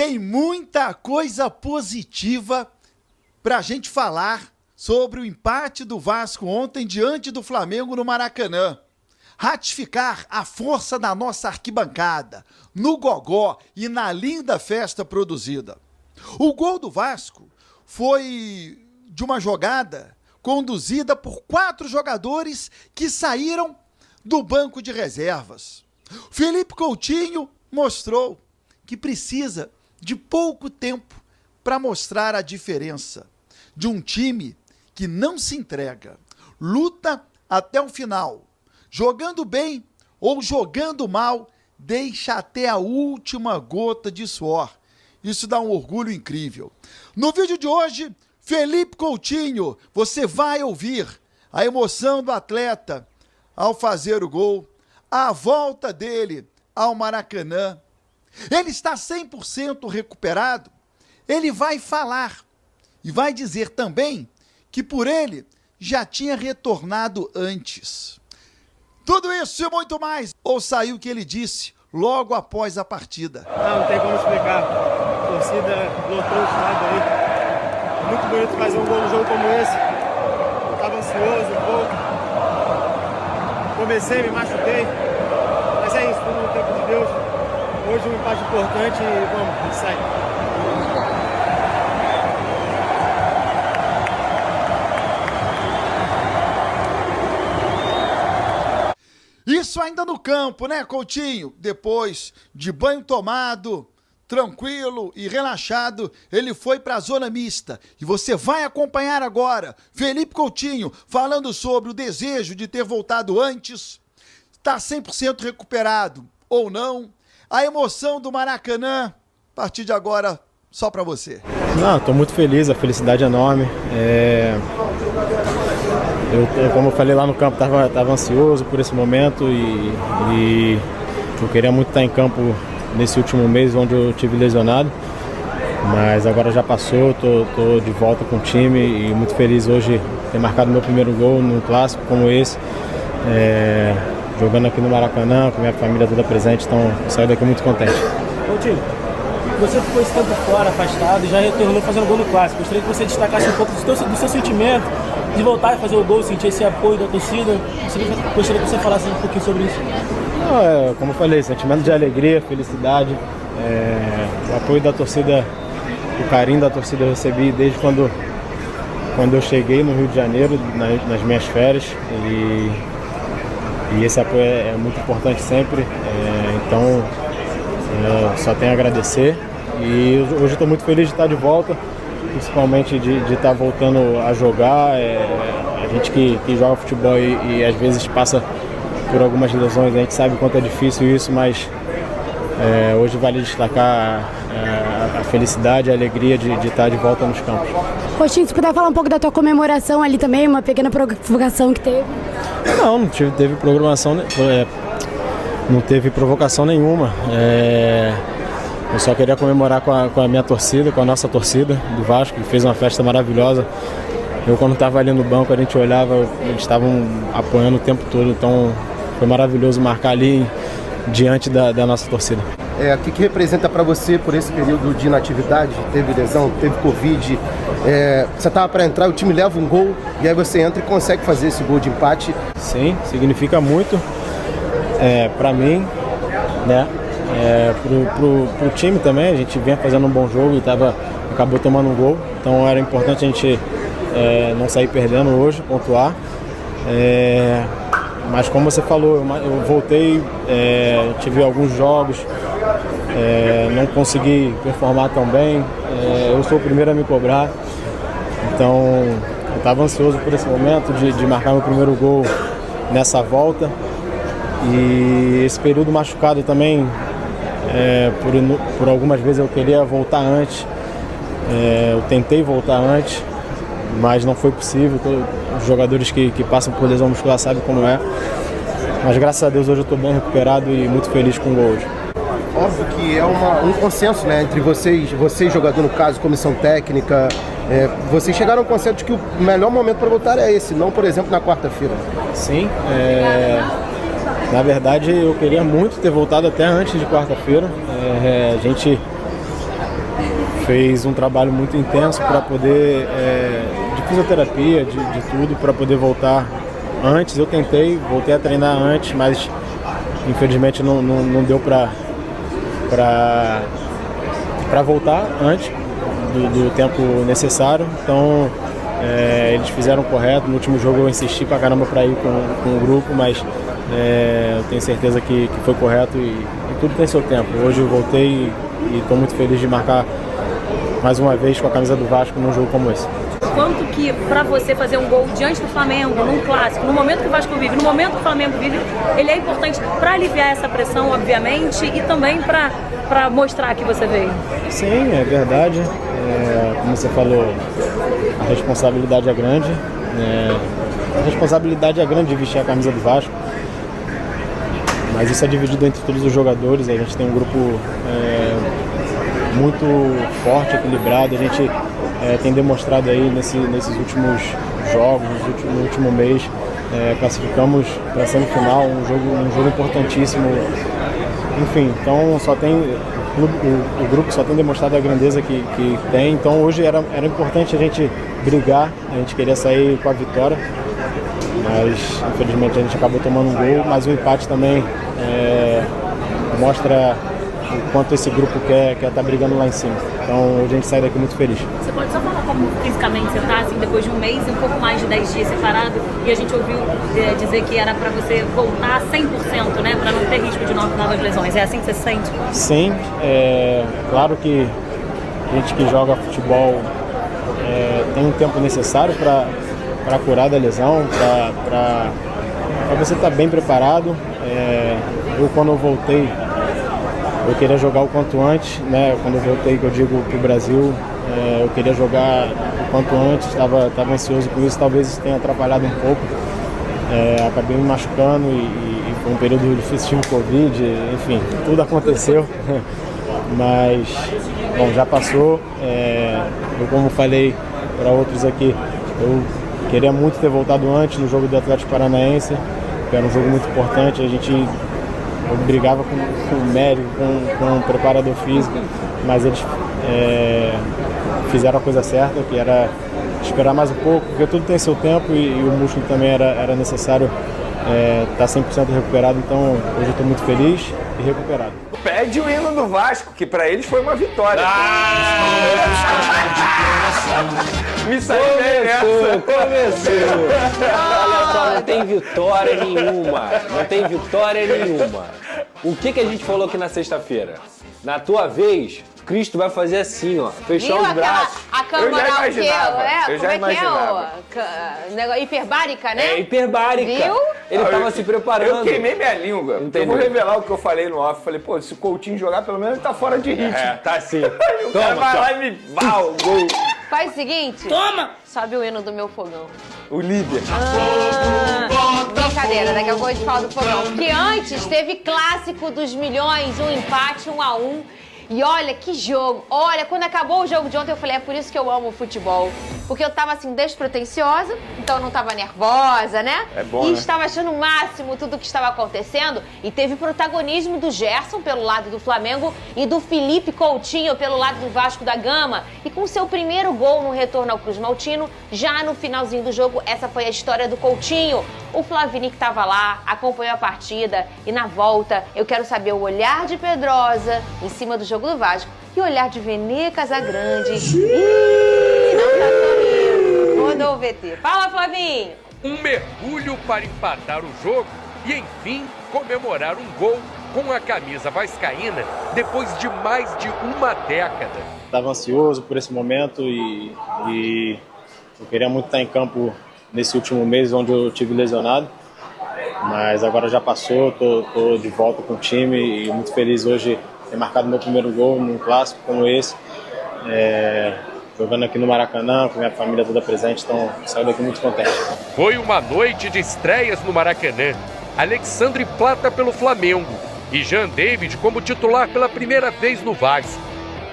Tem muita coisa positiva para a gente falar sobre o empate do Vasco ontem diante do Flamengo no Maracanã. Ratificar a força da nossa arquibancada, no gogó e na linda festa produzida. O gol do Vasco foi de uma jogada conduzida por 4 jogadores que saíram do banco de reservas. Felipe Coutinho mostrou que precisa de pouco tempo para mostrar a diferença de um time que não se entrega, luta até o final, jogando bem ou jogando mal, deixa até a última gota de suor. Isso dá um orgulho incrível. No vídeo de hoje, Felipe Coutinho, você vai ouvir a emoção do atleta ao fazer o gol, a volta dele ao Maracanã. Ele está 100% recuperado. Ele vai falar e vai dizer também que por ele já tinha retornado antes. Tudo isso e muito mais. Ouça aí o que ele disse logo após a partida. Não tem como explicar. A torcida lotou o estádio aí. Muito bonito fazer um gol no jogo como esse. Eu estava ansioso um pouco. Comecei, me machuquei. Mas é isso, tudo no tempo de Deus. Hoje um empate importante e vamos, sai. Isso ainda no campo, né, Coutinho? Depois de banho tomado, tranquilo e relaxado, ele foi para a zona mista. E você vai acompanhar agora Felipe Coutinho falando sobre o desejo de ter voltado antes, está 100% recuperado ou não, a emoção do Maracanã, a partir de agora, só para você. Não, estou muito feliz, a felicidade é enorme. Como eu falei lá no campo, estava ansioso por esse momento e eu queria muito estar em campo nesse último mês onde eu tive lesionado, mas agora já passou, estou de volta com o time e muito feliz hoje ter marcado meu primeiro gol num clássico como esse, jogando aqui no Maracanã, com minha família toda presente, então saio daqui muito contente. Coutinho, você ficou esse tempo fora, afastado e já retornou fazendo gol no clássico. Gostaria que você destacasse um pouco do seu sentimento de voltar e fazer o gol, sentir esse apoio da torcida. Gostaria que você falasse um pouquinho sobre isso. Não, como eu falei, sentimento de alegria, felicidade, o apoio da torcida, o carinho da torcida eu recebi desde quando eu cheguei no Rio de Janeiro, nas minhas férias, e esse apoio é muito importante sempre, então só tenho a agradecer. E hoje estou muito feliz de estar de volta, principalmente de estar voltando a jogar. A gente que joga futebol e às vezes passa por algumas lesões, a gente sabe o quanto é difícil isso, mas hoje vale destacar a felicidade, a alegria de estar de volta nos campos. Coutinho, se puder falar um pouco da tua comemoração ali também, uma pequena provocação que teve. Não teve programação, não teve provocação nenhuma. Eu só queria comemorar com a minha torcida, com a nossa torcida do Vasco, que fez uma festa maravilhosa. Eu, quando estava ali no banco, a gente olhava, eles estavam apoiando o tempo todo, então foi maravilhoso marcar ali diante da nossa torcida. O que representa para você por esse período de inatividade? Teve lesão, teve Covid, você estava para entrar, o time leva um gol e aí você entra e consegue fazer esse gol de empate. Sim, significa muito para mim, né? Pro time também, a gente vinha fazendo um bom jogo e acabou tomando um gol, então era importante a gente não sair perdendo hoje, pontuar. Mas como você falou, eu voltei, tive alguns jogos, não consegui performar tão bem, eu sou o primeiro a me cobrar, então eu estava ansioso por esse momento de marcar meu primeiro gol nessa volta. E esse período machucado também, por algumas vezes eu queria voltar antes, eu tentei voltar antes, mas não foi possível. Os jogadores que passam por lesão muscular sabem como é, mas graças a Deus hoje eu estou bem recuperado e muito feliz com o gol hoje. Óbvio que é um consenso, né, entre vocês jogador no caso, comissão técnica, vocês chegaram ao consenso de que o melhor momento para voltar é esse, não por exemplo na quarta-feira. Sim, na verdade eu queria muito ter voltado até antes de quarta-feira. A gente fez um trabalho muito intenso para poder, de fisioterapia, de tudo, para poder voltar antes. Eu voltei a treinar antes, mas infelizmente não deu para voltar antes do tempo necessário. Então eles fizeram o correto. No último jogo eu insisti pra caramba para ir com o grupo, mas eu tenho certeza que foi correto e tudo tem seu tempo. Hoje eu voltei e estou muito feliz de marcar mais uma vez com a camisa do Vasco num jogo como esse. Quanto que pra você fazer um gol diante do Flamengo, num clássico, no momento que o Vasco vive, no momento que o Flamengo vive, ele é importante para aliviar essa pressão, obviamente, e também para mostrar que você veio? Sim, é verdade. Como você falou, a responsabilidade é grande. A responsabilidade é grande de vestir a camisa do Vasco. Mas isso é dividido entre todos os jogadores. A gente tem um grupo muito forte, equilibrado. A gente tem demonstrado aí nesses últimos jogos, no último mês, classificamos para a semifinal, um jogo importantíssimo. Enfim, então o grupo só tem demonstrado a grandeza que tem. Então hoje era importante a gente brigar, a gente queria sair com a vitória, mas infelizmente a gente acabou tomando um gol, mas o empate também mostra o quanto esse grupo quer estar brigando lá em cima. Então hoje a gente sai daqui muito feliz. Você pode só falar como fisicamente você está, assim, depois de um mês e um pouco mais de 10 dias separado, e a gente ouviu dizer que era para você voltar 100%, né, para não ter risco de novas lesões. É assim que você se sente? Sim, claro que a gente que joga futebol tem um tempo necessário para curar da lesão, para você estar bem preparado. Eu quando eu voltei, eu queria jogar o quanto antes, né? Quando eu voltei, que eu digo para o Brasil, eu queria jogar o quanto antes, estava ansioso com isso, talvez isso tenha atrapalhado um pouco. Acabei me machucando e foi um período difícil, tive Covid, enfim, tudo aconteceu, mas, bom, já passou. Eu, como falei para outros aqui, eu queria muito ter voltado antes no jogo do Atlético Paranaense, que era um jogo muito importante. Eu brigava com o médico, com o preparador físico, mas eles fizeram a coisa certa, que era esperar mais um pouco, porque tudo tem seu tempo e o músculo também era necessário estar 100% recuperado. Então hoje eu estou muito feliz e recuperado. Pede o hino do Vasco, que para eles foi uma vitória. Me saiu bem nessa. Começou. Olha só, não tem vitória nenhuma. Não tem vitória nenhuma. O que a gente falou aqui na sexta-feira? Na tua vez, Cristo vai fazer assim, ó. Fechar os braços. A câmara Eu já imaginava. eu já imaginava. Hiperbárica, né? Hiperbárica. Viu? Ele tava se preparando. Eu queimei minha língua. Eu vou revelar o que eu falei no off. Falei, pô, se o Coutinho jogar, pelo menos ele tá fora de ritmo. Tá sim. O cara vai lá e me gol. Faz o seguinte. Toma! Sobe o hino do meu fogão. O líder. Brincadeira, daqui a pouco a gente fala do fogão. Porque antes teve clássico dos milhões, um empate, 1-1. E olha que jogo. Olha, quando acabou o jogo de ontem, eu falei, é por isso que eu amo o futebol. Porque eu tava assim, despretensiosa, então eu não tava nervosa, né? É bom, e né? estava achando o máximo tudo o que estava acontecendo. E teve protagonismo do Gerson pelo lado do Flamengo e do Felipe Coutinho pelo lado do Vasco da Gama. E com seu primeiro gol no retorno ao Cruz Maltino, já no finalzinho do jogo, essa foi a história do Coutinho. O Flavini que estava lá, acompanhou a partida e na volta eu quero saber o olhar de Pedrosa em cima do jogo do Vasco e o olhar de Vene Casagrande. Ih, não tá sorrindo. Rodou o VT. Fala, Flavinho. Um mergulho para empatar o jogo e, enfim, comemorar um gol com a camisa vascaína depois de mais de uma década. Estava ansioso por esse momento e eu queria muito estar em campo nesse último mês onde eu tive lesionado, mas agora já passou, tô de volta com o time e muito feliz hoje de ter marcado meu primeiro gol num clássico como esse, jogando aqui no Maracanã, com minha família toda presente, então saio daqui muito contente. Foi uma noite de estreias no Maracanã. Alexandre Plata pelo Flamengo e Jean David como titular pela primeira vez no Vasco.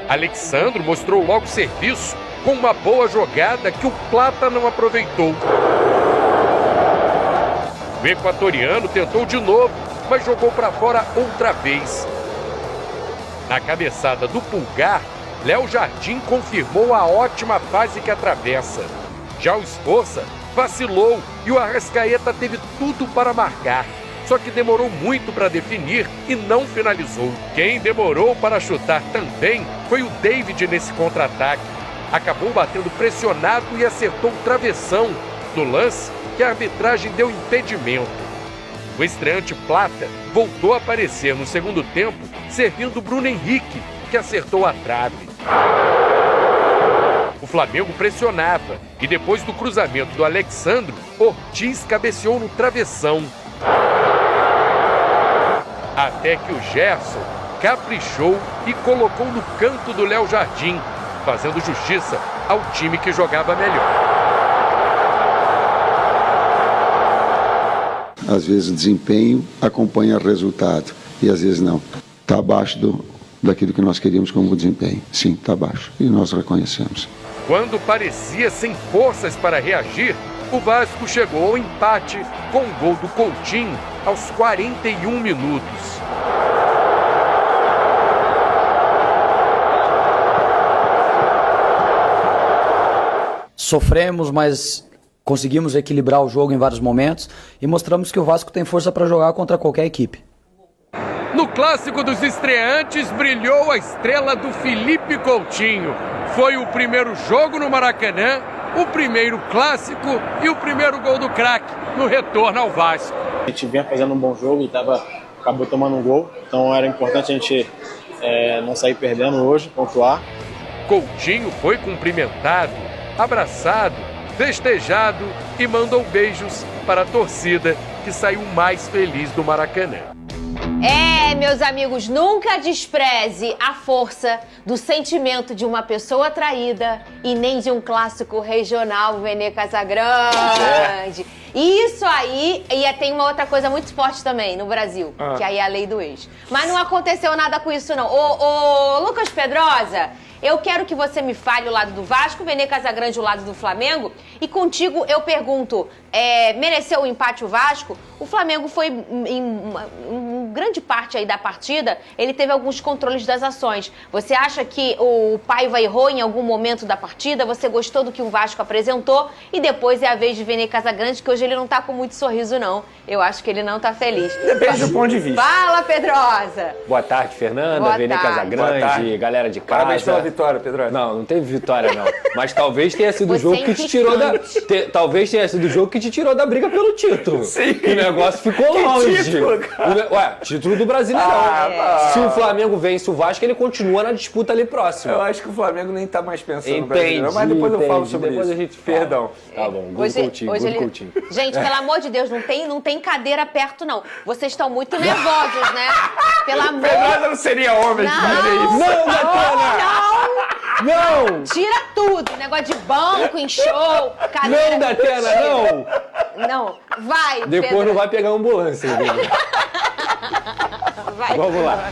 Alexandre mostrou logo serviço com uma boa jogada que o Plata não aproveitou. O equatoriano tentou de novo, mas jogou para fora outra vez. Na cabeçada do Pulgar, Léo Jardim confirmou a ótima fase que atravessa. Já o Sforza vacilou e o Arrascaeta teve tudo para marcar. Só que demorou muito para definir e não finalizou. Quem demorou para chutar também foi o David nesse contra-ataque. Acabou batendo pressionado e acertou o travessão. No lance, que a arbitragem deu impedimento. O estreante Plata voltou a aparecer no segundo tempo, servindo Bruno Henrique, que acertou a trave. O Flamengo pressionava e depois do cruzamento do Alexandro, Ortiz cabeceou no travessão. Até que o Gerson caprichou e colocou no canto do Léo Jardim, fazendo justiça ao time que jogava melhor. Às vezes o desempenho acompanha o resultado e às vezes não. Está abaixo daquilo que nós queríamos como desempenho. Sim, está abaixo e nós reconhecemos. Quando parecia sem forças para reagir, o Vasco chegou ao empate com o gol do Coutinho aos 41 minutos. Sofremos, mas conseguimos equilibrar o jogo em vários momentos e mostramos que o Vasco tem força para jogar contra qualquer equipe. No clássico dos estreantes, brilhou a estrela do Felipe Coutinho. Foi o primeiro jogo no Maracanã, o primeiro clássico e o primeiro gol do craque no retorno ao Vasco. A gente vinha fazendo um bom jogo e acabou tomando um gol, então era importante a gente não sair perdendo hoje, pontuar. Coutinho foi cumprimentado, abraçado, festejado e mandou beijos para a torcida que saiu mais feliz do Maracanã. Meus amigos, nunca despreze a força do sentimento de uma pessoa traída e nem de um clássico regional, Vene Casagrande. Isso aí, e tem uma outra coisa muito forte também no Brasil, que aí é a lei do ex. Mas não aconteceu nada com isso, não. Ô Lucas Pedrosa, eu quero que você me fale o lado do Vasco, Vene Casagrande o lado do Flamengo. E contigo eu pergunto, mereceu o empate o Vasco? O Flamengo foi, em grande parte aí da partida, ele teve alguns controles das ações. Você acha que o Paiva errou em algum momento da partida? Você gostou do que o Vasco apresentou? E depois é a vez de Vene Casagrande, que hoje ele não tá com muito sorriso, não. Eu acho que ele não tá feliz. Depende do ponto de vista. Fala, Pedrosa! Boa tarde, Fernanda, Vene Casagrande, galera de casa. Parabéns pela vitória, Pedro. Não teve vitória, não. Mas talvez tenha sido o jogo que te tirou da... Talvez tenha sido o jogo que te tirou da briga pelo título. Sim. Que o negócio ficou longe. Título, título do Brasileirão. Se o Flamengo vence o Vasco, ele continua na disputa ali próximo. Eu acho que o Flamengo nem tá mais pensando no Brasileirão, mas depois eu falo sobre isso. A gente Perdão. Tá bom, gol do Coutinho. Gente, pelo amor de Deus, não tem cadeira perto, não. Vocês estão muito nervosos, né? Pelo amor... Pedrosa não seria homem de fazer isso. Não, Datena! Não! Tira tudo, negócio de banco, em show, cadeira... Não, Datena, não! Não, vai, Depois Pedro. não vai pegar ambulância, entendeu? Vai. Vamos lá.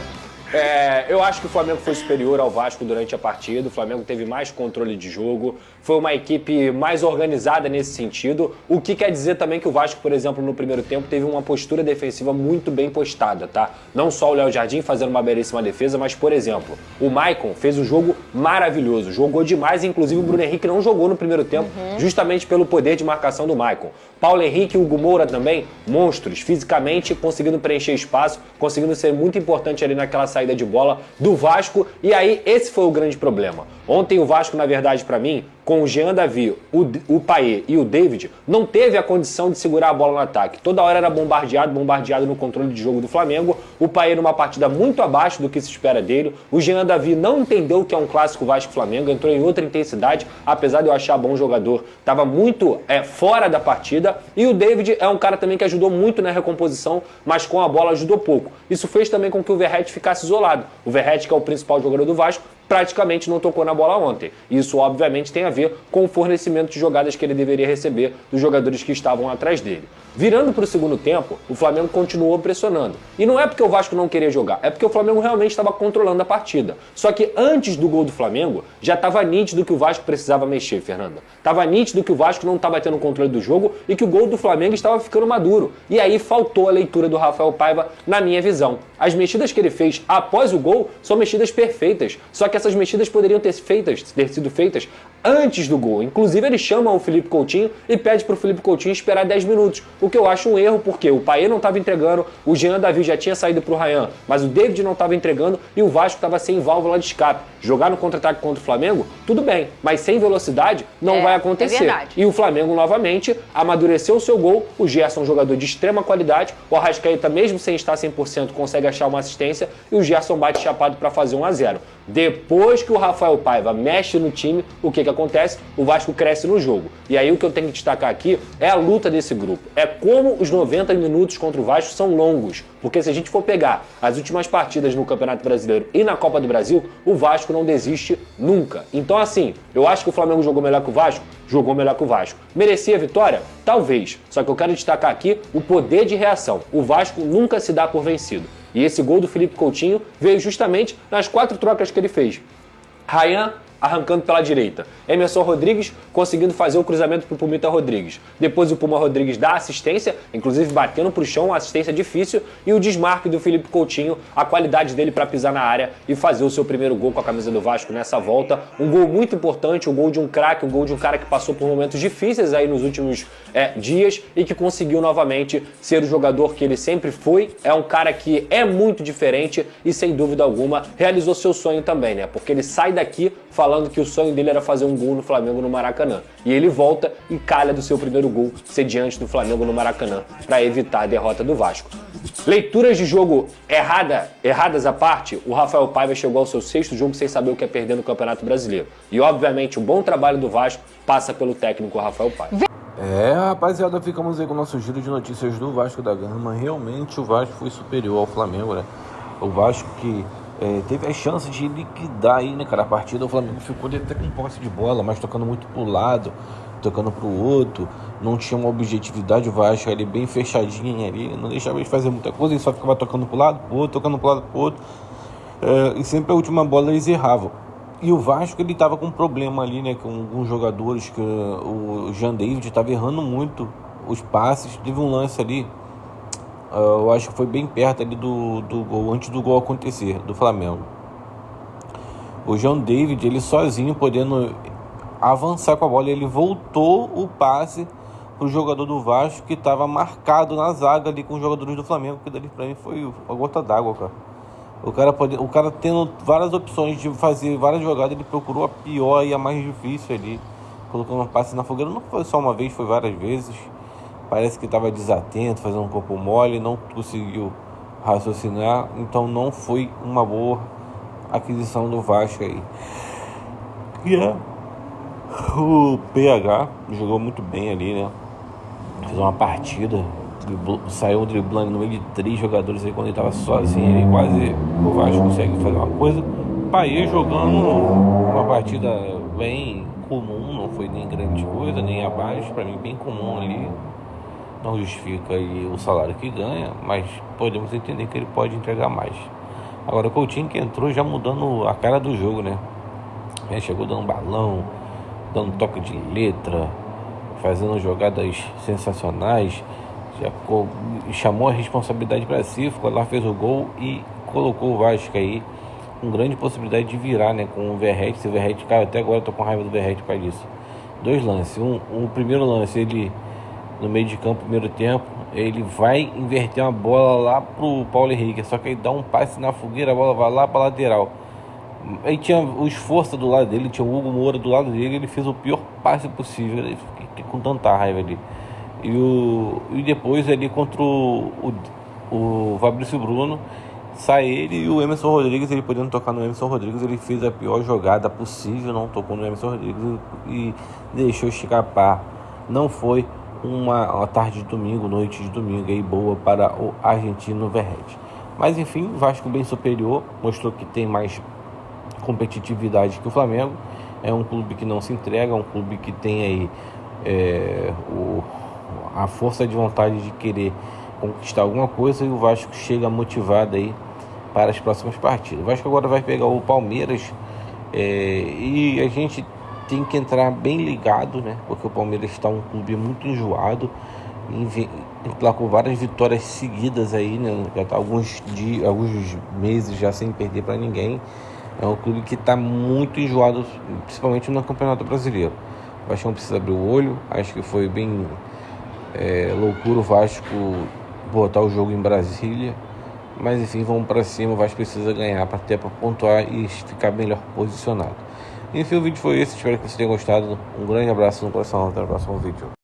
Eu acho que o Flamengo foi superior ao Vasco durante a partida. O Flamengo teve mais controle de jogo. Foi uma equipe mais organizada nesse sentido. O que quer dizer também que o Vasco, por exemplo, no primeiro tempo, teve uma postura defensiva muito bem postada, tá? Não só o Léo Jardim fazendo uma belíssima defesa, mas, por exemplo, o Maicon fez um jogo maravilhoso. Jogou demais, inclusive o Bruno Henrique não jogou no primeiro tempo, justamente pelo poder de marcação do Maicon. Paulo Henrique e Hugo Moura também, monstros, fisicamente, conseguindo preencher espaço, conseguindo ser muito importante ali naquela saída de bola do Vasco. E aí, esse foi o grande problema. Ontem o Vasco, na verdade, pra mim, com o Jean Davi, o Payet e o David, não teve a condição de segurar a bola no ataque. Toda hora era bombardeado no controle de jogo do Flamengo. O Payet numa partida muito abaixo do que se espera dele. O Jean Davi não entendeu o que é um clássico Vasco-Flamengo, entrou em outra intensidade, apesar de eu achar bom jogador. Estava muito fora da partida. E o David é um cara também que ajudou muito na recomposição, mas com a bola ajudou pouco. Isso fez também com que o Verratti ficasse isolado. O Verratti, que é o principal jogador do Vasco, praticamente não tocou na bola ontem. Isso, obviamente, tem a ver ver com o fornecimento de jogadas que ele deveria receber dos jogadores que estavam atrás dele. Virando para o segundo tempo, o Flamengo continuou pressionando. E não é porque o Vasco não queria jogar, é porque o Flamengo realmente estava controlando a partida. Só que antes do gol do Flamengo, já estava nítido que o Vasco precisava mexer, Fernanda. Estava nítido que o Vasco não estava tendo controle do jogo e que o gol do Flamengo estava ficando maduro. E aí faltou a leitura do Rafael Paiva, na minha visão. As mexidas que ele fez após o gol são mexidas perfeitas. Só que essas mexidas poderiam ter sido feitas antes do gol. Inclusive, ele chama o Felipe Coutinho e pede para o Felipe Coutinho esperar 10 minutos. O que eu acho um erro, porque o Paê não estava entregando, o Jean Davi já tinha saído para o Ryan, mas o David não estava entregando e o Vasco estava sem válvula de escape. Jogar no contra-ataque contra o Flamengo, tudo bem, mas sem velocidade não vai acontecer. verdade. E o Flamengo, novamente, amadureceu o seu gol. O Gerson é um jogador de extrema qualidade. O Arrascaeta, mesmo sem estar 100%, consegue achar uma assistência e o Gerson bate chapado para fazer 1-0. Depois que o Rafael Paiva mexe no time, o que acontece? O Vasco cresce no jogo. E aí o que eu tenho que destacar aqui é a luta desse grupo. É como os 90 minutos contra o Vasco são longos. Porque se a gente for pegar as últimas partidas no Campeonato Brasileiro e na Copa do Brasil, o Vasco não desiste nunca. Então assim, eu acho que o Flamengo jogou melhor que o Vasco? Jogou melhor que o Vasco. Merecia a vitória? Talvez. Só que eu quero destacar aqui o poder de reação. O Vasco nunca se dá por vencido. E esse gol do Felipe Coutinho veio justamente nas 4 trocas que ele fez. Ryan arrancando pela direita. Emerson Rodrigues conseguindo fazer o cruzamento para o Pumita Rodrigues. Depois o Puma Rodrigues dá assistência, inclusive batendo para o chão, uma assistência difícil, e o desmarque do Felipe Coutinho, a qualidade dele para pisar na área e fazer o seu primeiro gol com a camisa do Vasco nessa volta. Um gol muito importante, um gol de um craque, um gol de um cara que passou por momentos difíceis aí nos últimos dias e que conseguiu novamente ser o jogador que ele sempre foi. É um cara que é muito diferente e, sem dúvida alguma, realizou seu sonho também, né? Porque ele sai daqui falando que o sonho dele era fazer um gol no Flamengo no Maracanã. E ele volta e calha do seu primeiro gol ser diante do Flamengo no Maracanã para evitar a derrota do Vasco. Leituras de jogo erradas à parte, o Rafael Paiva chegou ao seu 6º jogo sem saber o que é perder no Campeonato Brasileiro. E, obviamente, o bom trabalho do Vasco passa pelo técnico Rafael Paiva. Rapaziada, ficamos aí com o nosso giro de notícias do Vasco da Gama. Realmente o Vasco foi superior ao Flamengo, né? O Vasco que teve a chance de liquidar aí, né, cara, a partida. O Flamengo ficou até com posse de bola, mas tocando muito pro lado, tocando pro outro, não tinha uma objetividade. O Vasco ali bem fechadinho ali, não deixava de fazer muita coisa, ele só ficava tocando pro lado, pro outro, tocando pro lado, pro outro, e sempre a última bola eles erravam. E o Vasco, ele tava com um problema ali, né, com alguns jogadores, que o Jean David tava errando muito os passes. Teve um lance ali, eu acho que foi bem perto ali do gol, antes do gol acontecer, do Flamengo. O Jean David, ele sozinho, podendo avançar com a bola, ele voltou o passe pro jogador do Vasco, que estava marcado na zaga ali com os jogadores do Flamengo, que dali pra mim foi uma gota d'água, cara. O cara tendo várias opções de fazer várias jogadas, ele procurou a pior e a mais difícil ali, colocando um passe na fogueira. Não foi só uma vez, foi várias vezes. Parece que estava desatento, fazendo um corpo mole, não conseguiu raciocinar. Então não foi uma boa aquisição do Vasco aí. E o PH jogou muito bem ali, né? Fez uma partida, saiu driblando no meio de 3 jogadores aí. Quando ele estava sozinho, ele quase, o Vasco consegue fazer uma coisa. Paê jogando uma partida bem comum, não foi nem grande coisa, nem abaixo, para mim bem comum ali. Não justifica aí o salário que ganha, mas podemos entender que ele pode entregar mais. Agora o Coutinho, que entrou já mudando a cara do jogo, né? Ele chegou dando balão, dando toque de letra, fazendo jogadas sensacionais, já chamou a responsabilidade para si, ficou lá, fez o gol e colocou o Vasco aí com grande possibilidade de virar, né? Com o Verratti. Se o Verratti cai, até agora eu tô com raiva do Verratti por isso. 2 lances. O primeiro lance, ele no meio de campo, primeiro tempo, ele vai inverter uma bola lá pro Paulo Henrique, só que ele dá um passe na fogueira, a bola vai lá pra lateral. Aí tinha o esforço do lado dele, tinha o Hugo Moura do lado dele, ele fez o pior passe possível, ele fiquei com tanta raiva ali. E depois ali contra o Fabrício Bruno, sai ele e o Emerson Rodrigues, ele podendo tocar no Emerson Rodrigues, ele fez a pior jogada possível, não tocou no Emerson Rodrigues e deixou escapar. Não foi uma tarde de domingo, noite de domingo aí boa para o argentino Verratti. Mas enfim, Vasco bem superior, mostrou que tem mais competitividade que o Flamengo é um clube que não se entrega, é um clube que tem aí a força de vontade de querer conquistar alguma coisa, e o Vasco chega motivado aí para as próximas partidas. O Vasco agora vai pegar o Palmeiras e a gente tem que entrar bem ligado, né? Porque o Palmeiras está um clube muito enjoado, emplacou várias vitórias seguidas aí, né? Já está alguns meses já sem perder para ninguém. É um clube que está muito enjoado, principalmente no Campeonato Brasileiro. O Vasco precisa abrir o olho. Acho que foi bem loucura o Vasco botar o jogo em Brasília. Mas enfim, vamos para cima. O Vasco precisa ganhar para pontuar e ficar melhor posicionado. Enfim, o vídeo foi esse. Espero que vocês tenham gostado. Um grande abraço no coração. Até o próximo vídeo.